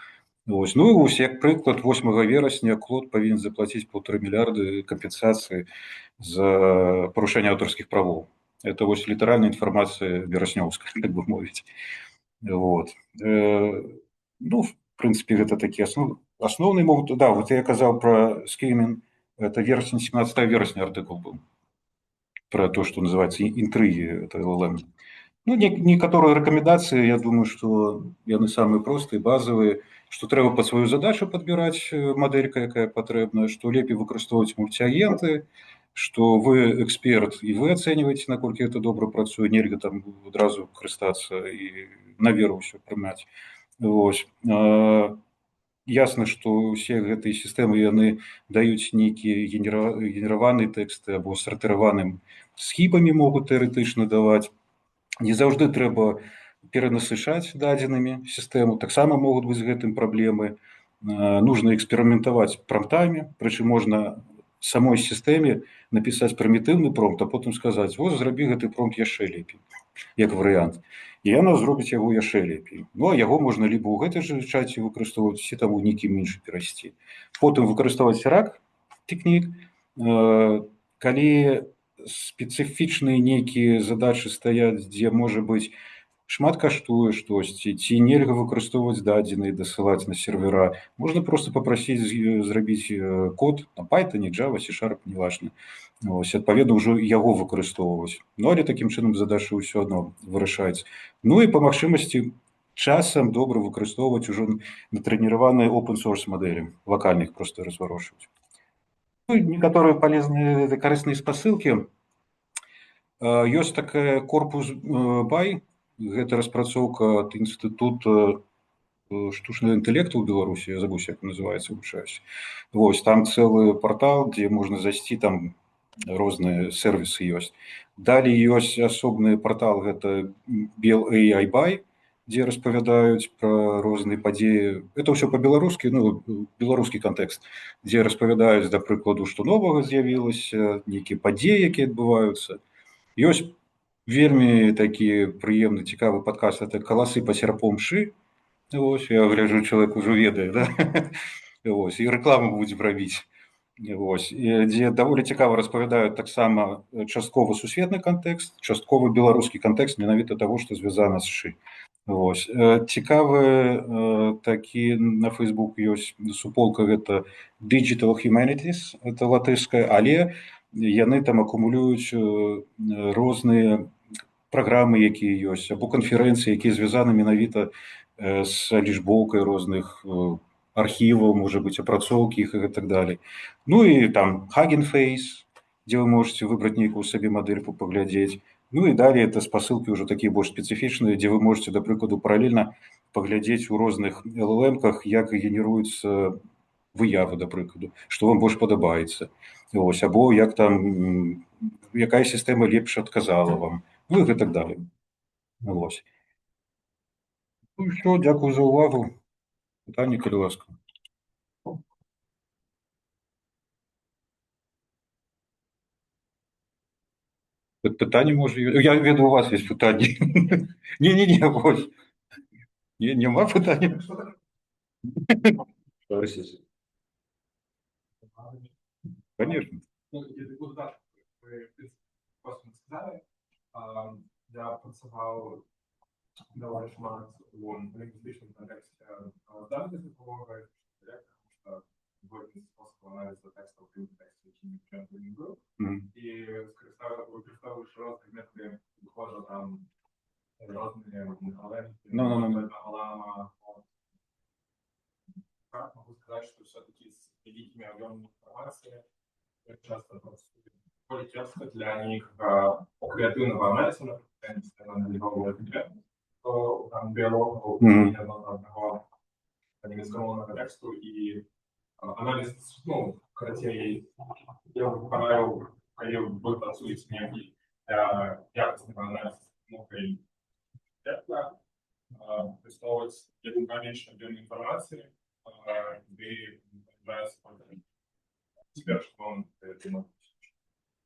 Вось. Ну і вось, як прыклад, 8 верасня Клод павінен заплаціць 1,5 мільярды кампенсацыі за парушэнне аўтарскіх правоў. Это вось літаральная інфармацыя вераснёўская, так бы мовіць. Вот. Ну, в прынцыпе, гэта такі асноўныя могуць. Да, вот я казаў пра скімінг, это верасень, 17 верасня артыкул быў. Про то, что называется интриги, это LLM. Ну, некоторые рекомендации, я думаю, что яны самые простые, базовые, что трэба под свою задачу подбирать моделька, якая потребна, что лепей выкарыстоўваць мультиагенты, что вы эксперт и вы оцениваете, наколькі это добра працуе, нельга там адразу карыстацца и на веру ўсё прымаць. Вось. Ясна, што ўсе гэтыя сістэмы яны даюць нейкія генераваныя тэксты або сартыраваным схібамі могуць тэарэтычна даваць. Не заўжды трэба перанасышаць дадзенымі сістэму. Таксама могуць быць з гэтым праблемы. Нужно эксперыментаваць промптамі, прычым можна самой сістэме напісаць прымітыўны промпт, а потым сказаць: «Вось, зрабі гэты промпт яшчэ лепей», як варыянт. І яна зробіць яго яшчэ лепей. Ну, а яго можна либо ў гэтай жа чаце выкарыстоўваць, ці там у нейкім іншым перайсці. Потым выкарыстоўваць RAG тэхнік, калі спецыфічныя нейкія задачы стаяць, дзе можа быць шмат каштуе штосьці, ці нельга выкарыстоўваць дадзеныя, дасылаць на сервера. Можна просто папрасіць зрабіць код на Python, Java, C-Sharp, неважна. Ось, адпаведна, ўжо яго выкарыстоўваць. Ну, але такім чынам задача ўсё адно вырашаецца. Ну і па магчымасці часам добра выкарыстоўваць ужо натрэніраваныя open-source мадэлі, лакальных проста разварочваць. Ну, некаторыя палезныя карысныя спасылкі. Ёсць такая корпус BAI, гэта распрацоўка ад інстытута штучнага інтэлекту ў Беларусі, я забыўся, як называецца, вучаюсь. Вось, там цэлы партал, дзе можна зайсці, там розныя сервісы ёсць. Далей ёсць асобны партал, гэта BelAI BAI, дзе распавядаюць пра розныя падзеі. Это ўсё па-беларускі, ну, беларускі кантэкст, дзе распавядаюць, да прыкладу, што новага з'явілася, нейкія падзеі, якія адбываюцца. Ёсць вельмі такі прыемны, цікавы падкаст, это «Каласы па серпом шы». Вось, я гляджу, чалавек ужо ведае, да? Вось, і рэкламу будзем рабіць. Вось, дзе даволі цікава распавядаюць таксама часткова сусветны кантэкст, часткова беларускі кантэкст менавіта таго, што звязана з шы. Вось. Цікавы такі на Facebook ёсць суполка, гэта Digital Humanities, это латышская, але яны там акумулююць розныя праграмы, якія ёсць, або канферэнцыі, якія звязаны менавіта з лічбоўкай розных архіваў, можа быць, апрацоўкі іх і так далей. Ну і там Hugging Face, дзе вы можете выбраць нейкую сабе мадэльку, паглядзець. Ну і далей это спасылкі ўжо такія больш спецыфічныя, дзе вы можете, да прыкладу, паралельна паглядзець у розных LLM-ках, як генеруюцца выявы, да прыкладу, што вам больш падабаецца. Вось, або як там, якая сістэма лепш адказала вам. Ну і так далей. Вось. Ну і што, дзякую за ўвагу. Пытанне, калі ласка. Пытанне можа я веду, у вас есть пытанне. Не, вось. Нема пытання. Конечно. Ну, депутат, ви просто сказали, я працював доволі шмат у лінгвістичному контексті даних допомоги, тому що вводний спосіб аналізу тексту в тексті, який не не був, і використовуючи різні методи, виходили там різні галенки, галама. Как могу сказать, что все-таки с великими объемами информации часто более часто для них креативного анализа, на любого там биологов, одного немецкого контексту и анализ, ну, короче, я выбираю, когда будет отсутствие снеги для якостного анализа, ну, и это представить меньше объем информации, где нравится теперь, что он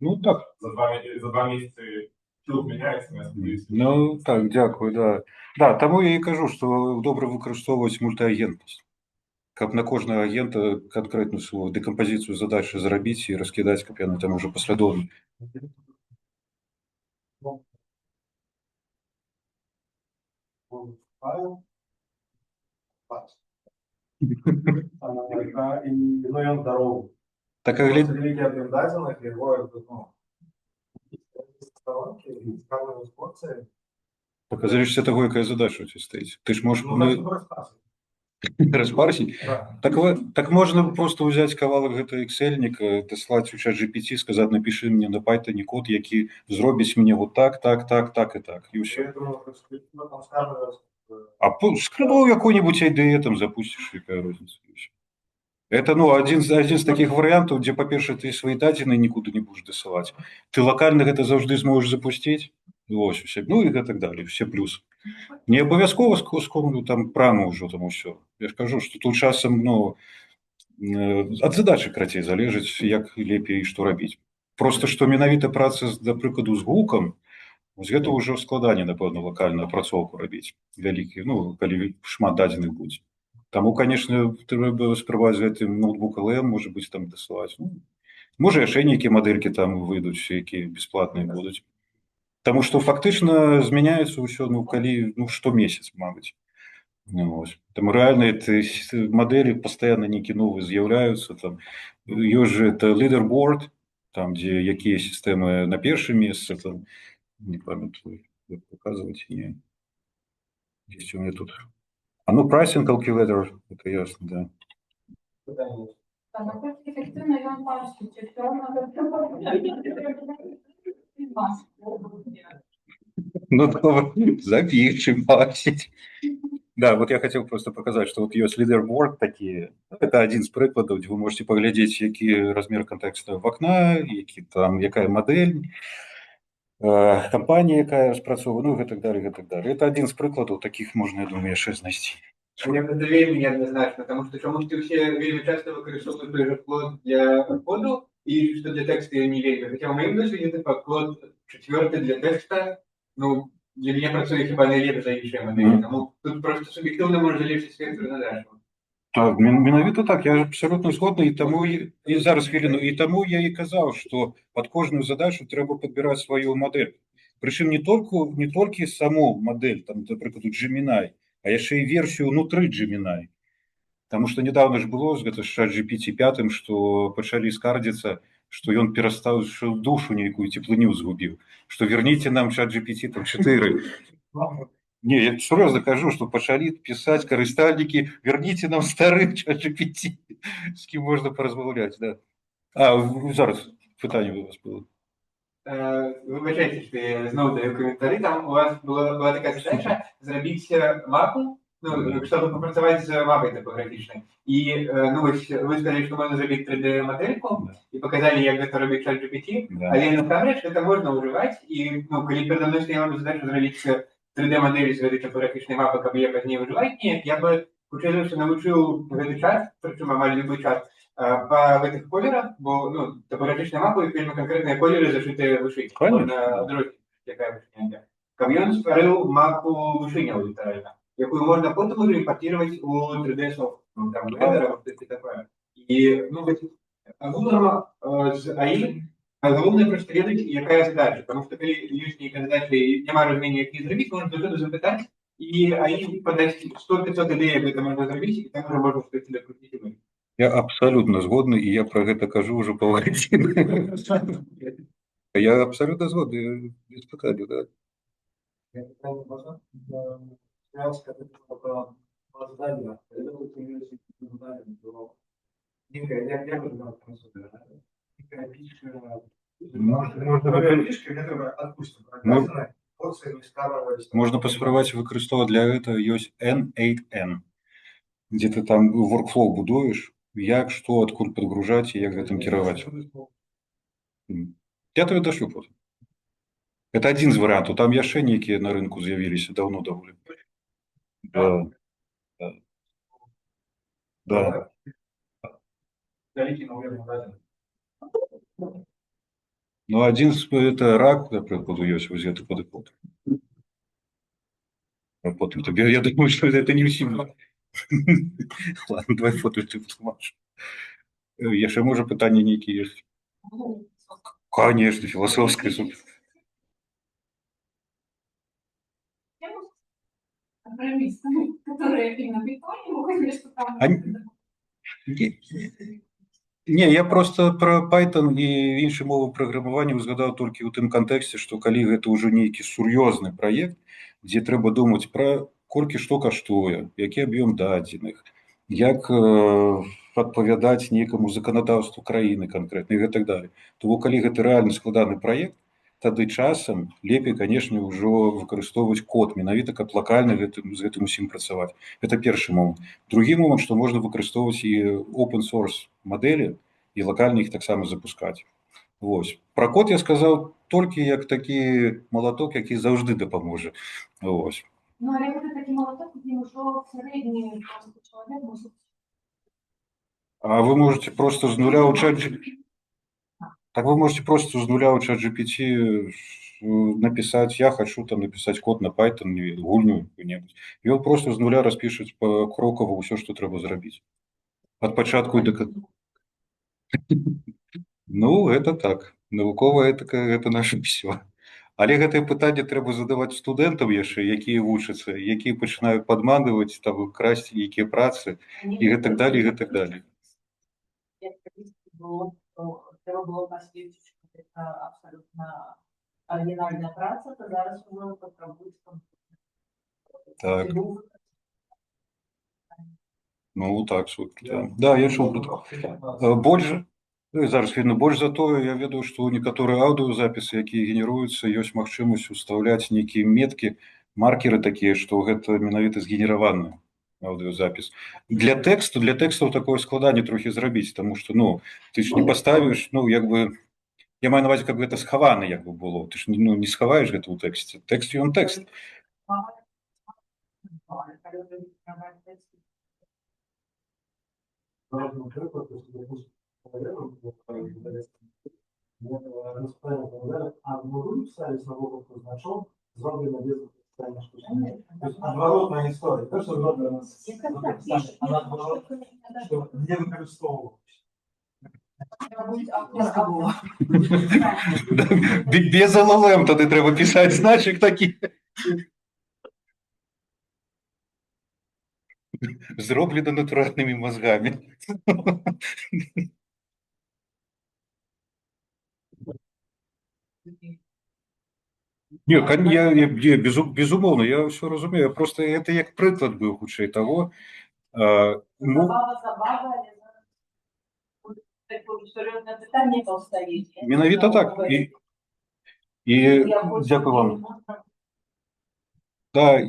Ну так. За два місяці шлюб міняється, не сподіваюся. Ну так, дякую, да. Да, тому я і кажу, що добре використовувати мультиагентність. Каб на кожного агента конкретну свою декомпозицію задач зробити і розкидати, каб яны там уже послідовно. Ну, и он здоровый. Так, а глядь, Великий объем данных, его, ну, сторонки, складывают порции. так, а залежить від того, яка задача у тебе стоїть. Ти ж можеш Ну, значит, распасывать. розпарсити. Да. Так можна просто взяти кавалок гэтага Excel-ніка, даслаць у чат GPT, сказати, напиши мені на Python код, який зробить мені вот так, так, так, так і так. І все. Я думаю, что там скажут, А скрывал какой-нибудь IDE там запустишь, какая разница. И всё. Это, ну, один з таких варіантів, де, по-перше, ти свої дадзені нікуди не будеш досилати. Ти локально гэта завжди зможеш запустити. Ось, усе. Ну і так далі, все плюси. Не обов'язково скомлю там прямо вже, тому що я ж кажу, що тут часом, ну, від задачі крацей залежить, як лепей і што рабіць. Просто што менавіта праца, да прыкладу, з гукам, вось гэта ўжо складанне, напэўна, лакальную апрацоўку рабіць вялікі, ну, калі шмат дадзеных будзе. Таму, конечно, трэба спрабаваць з гэтым ноутбук LM, можа быць, там дасылаць. Ну, можа, яшчэ нейкія мадэлькі там выйдуць, якія бясплатныя будуць. Таму што фактычна змяняецца ўсё, ну, калі, ну, штомесяц, мабыць. Ну, вось. Таму рэальна мадэлі пастаянна нейкія новыя з'яўляюцца. Там ёсць жа это лідерборд, там, дзе якія сістэмы на першым месцы, там, не памятаю, як паказваць, не. Есть у меня тут. А ну, pricing calculator, это ясно, да. Наскільки ефективно він бачить, чи все Ну, добре, запишем, бачить. Да, вот я хотел просто показать, что вот есть лидерборд такие. Это один из прикладов, где вы можете поглядеть, який размер контекста в окна, які там, якая модель, компанія, яка розпрацьовує, ну і так далі, і так далі. Це один з прикладів, таких можна, я думаю, ще знайти. Я подавляю меня однозначно, потому что чомусь все вельми часто використовують той же код для коду, и что для текста я не верю. Хотя в моем досвіді, типа, код четвертый для текста, ну, для меня працює хіба найлепше за інші моделі. Тому тут просто суб'єктивно може залежати спектр задач. Так, менавіта так, я абсолютно згодний, і тому і зараз хвилину, і тому я і казав, що під кожну задачу треба підбирати свою модель. Причому не тільки саму модель, там, наприклад, Gemini, а яшчэ і версію внутры Gemini. Потому что недавно ж было з ChatGPT 5, што пачалі скардзіцца, што ён перастаў, што душу нейкую цеплыню згубіў, што верніце нам ChatGPT там 4. Не, я серьезно кажу, что пошли писать корыстальники, верните нам старый ChatGPT, с кем можно поразмовлять, да. А, зараз питання у вас було. Вибачайте, що я знову даю коментарі. Там у вас була така задача зробити мапу, ну, щоб попрацювати з мапою топографічною. І, ну, ось ви сказали, що можна зробити 3D-модельку, і показали, як це робить ChatGPT, але насамрэч це можна вживати, і, ну, коли передо мною стояла задача зробити 3D-модель з этой топографічної мапи, каб я пазней вживати, ні, я би Учитывая, навучыў гэты час, прычым амаль любы час, па гэтых колерах, бо ну, тапаграфічныя мапы вельмі канкрэтныя колеры зашытыя вышынь. Конечно. Можна адрозніць, якая вышыня. Каб ён стварыў мапу вышыняў літаральна, якую можна потым уже імпартировать у 3D-софт, ну, там, Blender, что-то такое. І, ну, агулам з АІ галоўнае проста ведаць, якая задача, потому что калі ёсць нейкая задача і няма разумення, як її зрабіць, можна заўсёды запытаць, і АІ падасць 100-500 ідэй, як гэта можна зрабіць, і там уже можна штось дакруціць і вынесці. Я абсолютно згодны, і я про гэта кажу уже паўгадзіны. Я абсолютно згодны, без пытання, да. Я правильно можно? Я скажу, что ожидание, это будет университет, я буду на консультацию. Можна паспрабаваць выкарыстоўваць для гэтага ёсць N8N, дзе ты там workflow будуеш, як, што, адкуль падгружаць і як гэтым кіраваць. Я тебе дашлю потым. Это адзін з варыянтаў, там яшчэ нейкія на рынку з'явіліся даўно даволі. Да. Да. Ну, адзін з это рак, да прыкладу, ёсць вось гэты падыход. Потым табе, я думаю, што это не ўсім. Ладно, давай фото ты патлумачу. Яшчэ можа пытанні нейкія ёсць? Конечно, філасофскае супер. Программисты, которые именно в бетоне, могут что там... Не, я просто про Python і інші мови праграмавання узгадаў толькі ў тым кантэксце, што калі гэта ўжо нейкі сур'ёзны праект, дзе трэба думаць пра колькі што каштуе, які аб'ём дадзеных, як адпавядаць нейкаму заканадаўству краіны канкрэтна і гэтак далее. То калі гэта рэальна складаны праект, тады часам лепей, канешне, ўжо выкарыстоўваць код, менавіта каб лакальна з гэтым усім працаваць. Гэта першы момант. Другі момант, што можна выкарыстоўваць і open source мадэлі і лакальна іх таксама запускаць. Вось. Пра код я сказаў толькі як такі малаток, які заўжды дапаможа. Вось. Ну, але гэта такі малаток, який ўжо сярэдні чалавек мусіць. А вы можете просто з нуля ў ChatGPT. Так вы можете просто с нуля у ChatGPT написать, я хочу там написать код на Python, гульню какую-нибудь. И он просто с нуля распишет покроково все, что треба зрабіць. От початку до конца. Ну, это так. Навуковая это наше все. Але гэтае пытанне трэба задаваць студэнтам яшчэ, якія вучацца, якія пачынаюць падманваць, там красці нейкія працы і гэтак далее, і гэтак далее. Треба було наслідчити, що це абсолютно оригінальна праця, то зараз воно потребує комп'ютер. Так. Ну, так, супер. Да, я чув про це. Больше, зараз видно, больше за то, я ведаю, што некаторыя аўдыёзапісы, якія генеруюцца, ёсць магчымасць устаўляць нейкія меткі, маркеры такія, што гэта менавіта згенераваны аўдыёзапіс. Для тэкстаў такое складанне трохі зрабіць, таму што, ну, ты ж не паставіш, ну, як бы, я маю на ўвазе, каб гэта схавана, як бы было. Ты ж ну, не схаваеш гэта ў тэксце. Тэкст ён тэкст. Оборотная история. То, что зроблено, що не використовувалося. Без LLM тоді треба писати значок такий. Зроблено натуральними мозгами. Не, я безумовно, я все разумею. Просто это як приклад був худший того. Ну, Серйозне питання повстають. Менавіта так. І дякую вам. Да,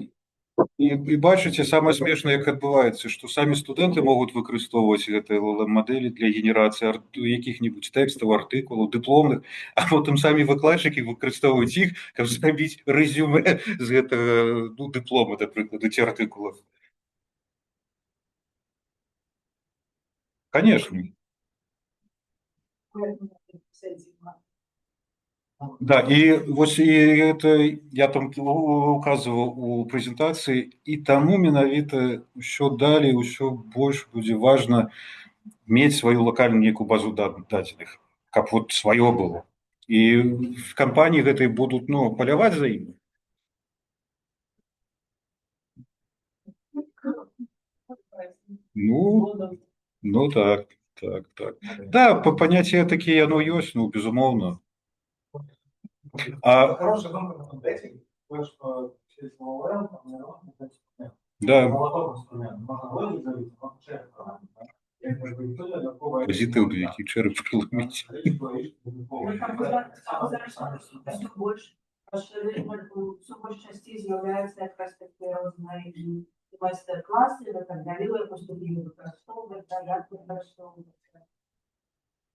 і бачыце, самае смешнае, як адбываецца, што самі студэнты могуць выкарыстоўваць гэтыя LLM-мадэлі для генерацыі якіх-небудзь тэкстаў, артыкулаў, дыпломных, а потым самі выкладчыкі выкарыстоўваюць іх, каб зрабіць рэзюмэ з гэтага, ну, дыплома, да прыкладу, ці артыкулаў. Конечно. Да, и вот и это я там указывал у прэзентацыі, і таму менавіта ўсё далей ўсё больш будзе важна мець сваю лакальную нейкую базу дадзеных, каб вот сваё было. І в кампаніі гэтай будуць, ну, паляваць за імі. Ну так, так, так. Да, паняцце такія яно ёсць, ну, безумоўна. А Хорошая думка на этим, то, что через ЛЛМ, там, наверное, да, молоток инструмент, можно логику залить, можно шерсть проломить, да? Я как бы никто для такого... позитыўны, які чэрап прыломіць. Все больше частей з'являються якраз такі різні майстер-класи, і так далі, ви постійно використовуєте, як використовуєте.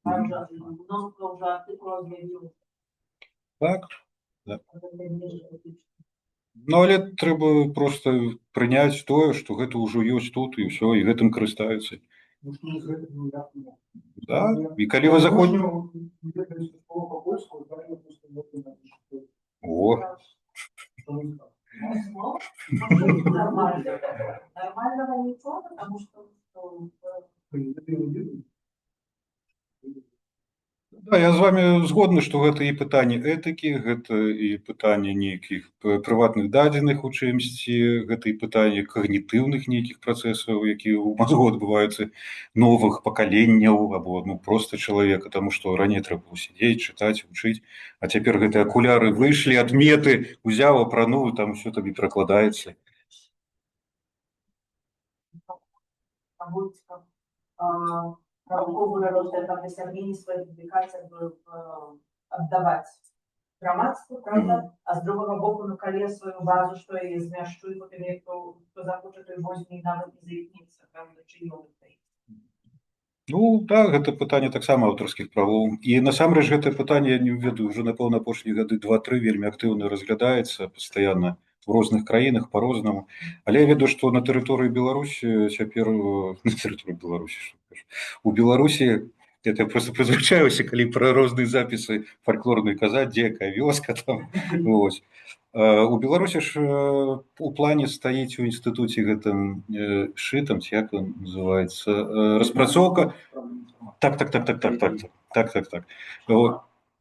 Там вже много вже артикулів з'явилося. Так, да. Ну, але трэба просто прыняць тое, што гэта ўжо ёсць тут, і ўсё, і гэтым карыстаюцца. Да, і калі вы заходзіце... О, Нормального ничего, потому что да, я з вами згодны, што гэта і пытанне этыкі, гэта і пытанне нейкіх прыватных дадзеных у чымсьці, гэта і пытанне кагнітыўных нейкіх працэсаў, якія ў мазгу адбываюцца, новых пакаленняў або, ну, проста чалавека, таму што раней трэба было сядзець, чытаць, вучыць, а цяпер гэтыя акуляры выйшлі, адметы узяў, апрануў, там усё табе перакладаецца. науковую роботу там досягнення своїх публікацій віддавати громадству, правда? А з другого боку, ну, коли я свою базу, що я змящу, і потім як хто захоче, той возьме і навіть не заікнеться, правда, чи його віддається. Ну, так, гэта пытанне таксама аўтарскіх правоў. І насамрэч гэта пытанне, я не ведаю, ўжо, напэўна, апошнія гады 2-3 вельмі актыўна разглядаецца пастаянна в розных краінах по-рознаму. Але я ведаю, што на тэрыторыі Беларусі цяпер, на тэрыторыі Беларусі, што кажу, у Беларусі, я просто прызвычаюся, калі пра розныя запісы фальклорныя казаць, дзе якая вёска там, вось. У Беларусі ж у плане стаіць у інстытуце гэтым шытам, ці як ён называецца, распрацоўка. Так.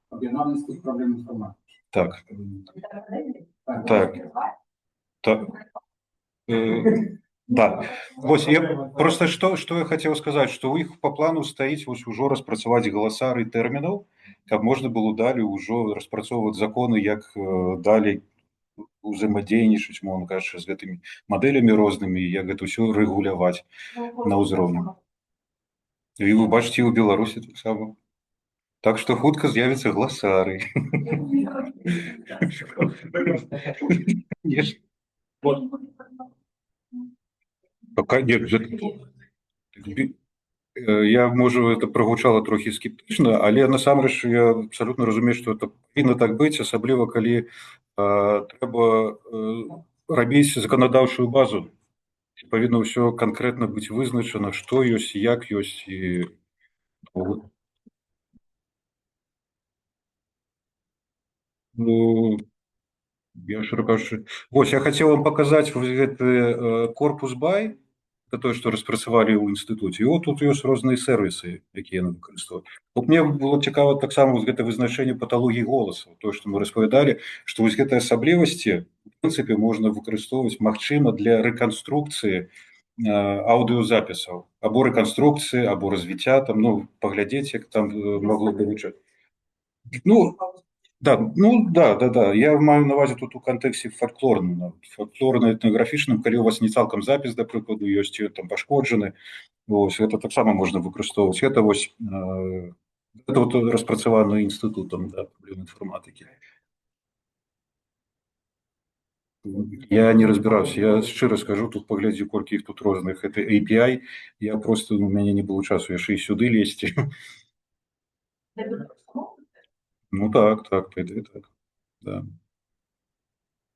Об'єднаний інститут проблем інформатики. Так. Да. Вось я просто што я хацеў сказаць, што ў іх па плану стаіць вось ужо распрацаваць галасары тэрмінаў, каб можна было далей ужо распрацоўваць законы, як далей узаемадзейнічаць, мовна кажучы, з гэтымі мадэлямі рознымі, як гэта ўсё рэгуляваць на ўзроўні. І вы бачыце, у Беларусі таксама. Так што хутка з'явяцца гласары. Я, можа, это прагучала трохі скептычна, але насамрэч я абсалютна разумею, што это павінна так быць, асабліва калі трэба рабіць заканадаўчую базу. Павінна ўсё канкрэтна быць вызначана, што ёсць, як ёсць. І... Ну, я шырока кажучы. Вось, я хацеў вам паказаць гэты корпус бай, тое, што распрацавалі ў інстытуце. І от тут ёсць розныя сервісы, якія яны выкарыстоўваюць. От мне было цікава таксама гэта вызначэнне паталогіі голасу, тое, што мы распавядалі, што вось гэтыя асаблівасці, у прынцыпе, можна выкарыстоўваць, магчыма, для рэканструкцыі аўдыёзапісаў, або рэканструкцыі, або развіцця, там, ну, паглядзець, як там магло бы гучаць. Ну, да. Я маю на ўвазе тут у кантэксце фальклорным, фальклорна-этнаграфічным, калі у вас не цалкам запіс, да прыкладу, ёсць там пашкоджаны, вось, гэта таксама можна выкарыстоўваць. Гэта вось гэта вот распрацавана інстытутам, да, праблем інфарматыкі. Я не разбіраўся, я шчыра скажу, тут паглядзі, колькі іх тут розных, гэта API, я просто, у мяне не было часу яшчэ і сюды лезці. Ну так, по ідэі так, да.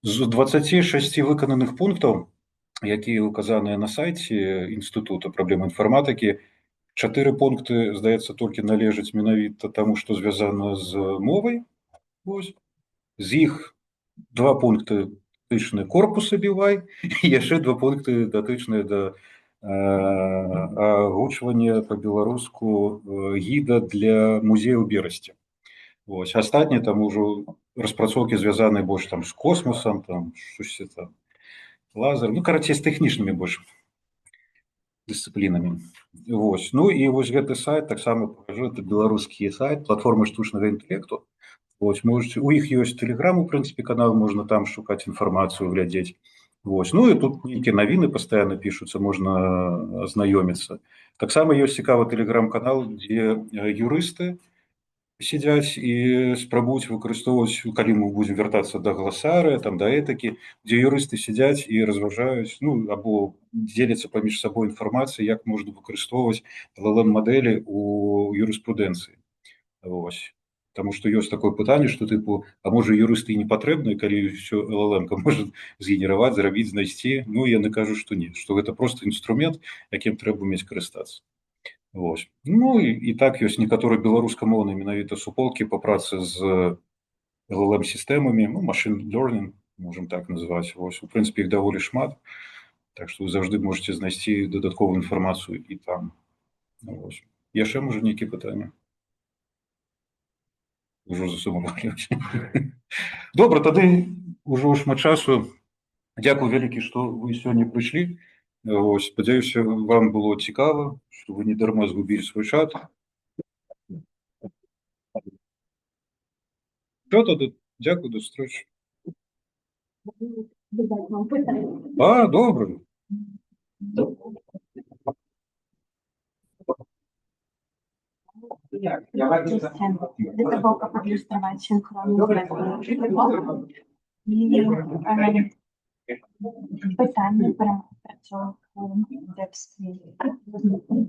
З 26 выкананых пунктаў, якія указаныя на сайце інстытута праблем інфарматыкі, 4 пункты, здаецца, толькі належаць менавіта таму, што звязана з мовай. Вось. З іх 2 пункты датычныя корпуса BY, і яшчэ 2 пункты датычныя да агучвання па-беларуску гіда для музею ў Берасці. Вось. Астатнія там ужо распрацоўкі звязаныя больш там з космосам, там штосьці там лазер, ну, карацей, з тэхнічнымі больш дысцыплінамі. Вось. Ну і вось гэты сайт таксама пакажу, это беларускі сайт платформы штучнага інтэлекту. Вось, можете, у іх ёсць тэлеграм, у прынцыпе, канал, можна там шукаць інфармацыю, глядзець. Вось. Ну і тут нейкія навіны пастаянна пішуцца, можна азнаёміцца. Таксама ёсць цікавы тэлеграм-канал, дзе юрысты сядзяць і спрабуюць выкарыстоўваць, калі мы будзем вяртацца да гласарыя, там да этыкі, дзе юрысты сядзяць і разважаюць, ну, або дзеляцца паміж сабой інфармацыяй, як можна выкарыстоўваць LLM-мадэлі ў юрыспрудэнцыі. Вось. Таму што ёсць такое пытанне, што тыпу, а можа юрысты і не патрэбны, калі ўсё LLM-ка можа згенераваць, зрабіць, знайсці. Ну, яны кажуць, што не, што гэта проста інструмент, якім трэба умець карыстацца. Вось. Ну і так ёсць некаторыя беларускамоўныя менавіта суполкі па працы з LLM-сістэмамі, ну, machine learning, можам так называць. Вось. У прынцыпе, іх даволі шмат, так што вы заўжды можаце знайсці дадатковую інфармацыю і там. Вось. Яшчэ, можа, нейкія пытанні? Ужо засумавалі. Добра, тады ўжо шмат часу. Дзякую вялікі, што вы сёння прыйшлі. Вось, спадзяюся, вам было цікава, што вы не дарма згубілі свой час. Що тады? Дзякую, до сустрэчы. А, добра. Для того, как отлюстровать синхронную и питание прямо в